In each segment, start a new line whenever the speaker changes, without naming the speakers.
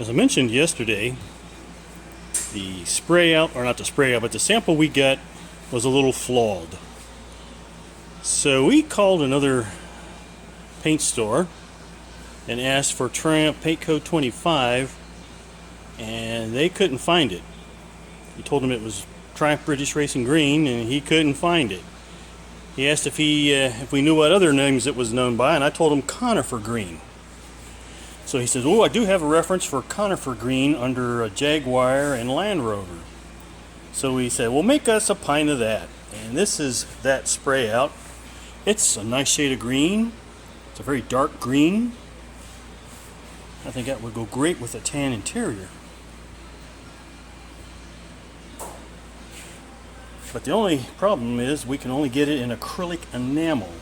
As I mentioned yesterday, the spray out, or not the spray out, but the sample we got was a little flawed. So we called another paint store and asked for Triumph paint code 25, and they couldn't find it. We told him it was Triumph British Racing Green, and he couldn't find it. He asked if we knew what other names it was known by, and I told him Conifer Green. So he says, "Oh, I do have a reference for Conifer Green under a Jaguar and Land Rover." So we said, "Well, make us a pint of that." And this is that spray out. It's a nice shade of green. It's a very dark green. I think that would go great with a tan interior. But the only problem is we can only get it in acrylic enamel,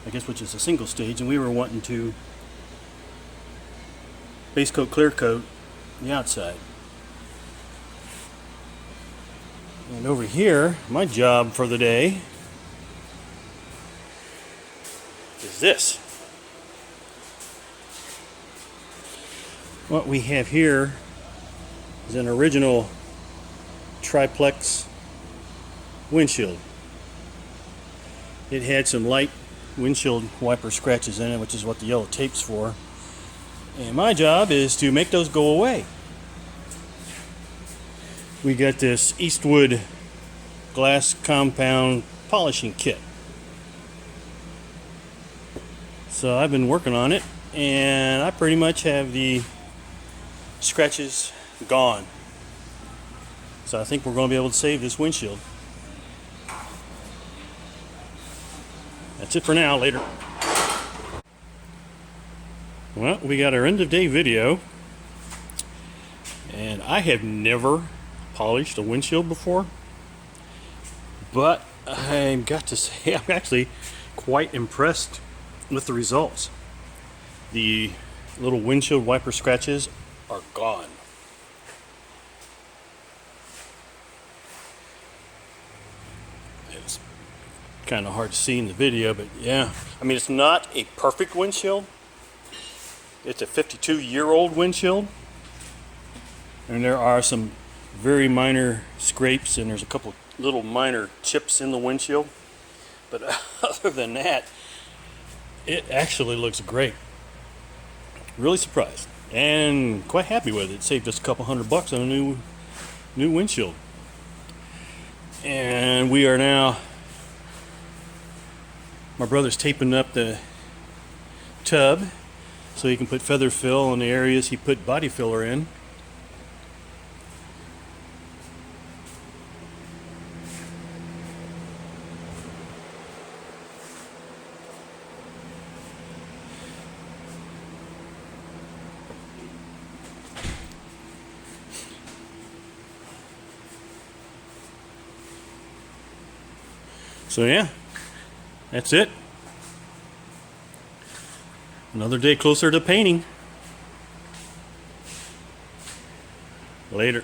I guess, which is a single stage, and we were wanting to base coat, clear coat the outside. And over here, my job for the day is this. What we have here is an original Triplex windshield. It had some light windshield wiper scratches in it, which is what the yellow tape's for. And my job is to make those go away. We got this Eastwood glass compound polishing kit. So I've been working on it, and I pretty much have the scratches gone. So I think we're going to be able to save this windshield. That's it for now. Later. Well, we got our end of day video, and I have never polished a windshield before, but I've got to say I'm actually quite impressed with the results. The little windshield wiper scratches are gone. It's kind of hard to see in the video, but yeah, I mean, it's not a perfect windshield. It's a 52-year-old windshield, and there are some very minor scrapes, and there's a couple little minor chips in the windshield, but other than that, it actually looks great. Really surprised and quite happy with it. It saved us a couple $100 on a new windshield. And we are now, my brother's taping up the tub so he can put feather fill in the areas he put body filler in. So yeah, that's it. Another day closer to painting. Later.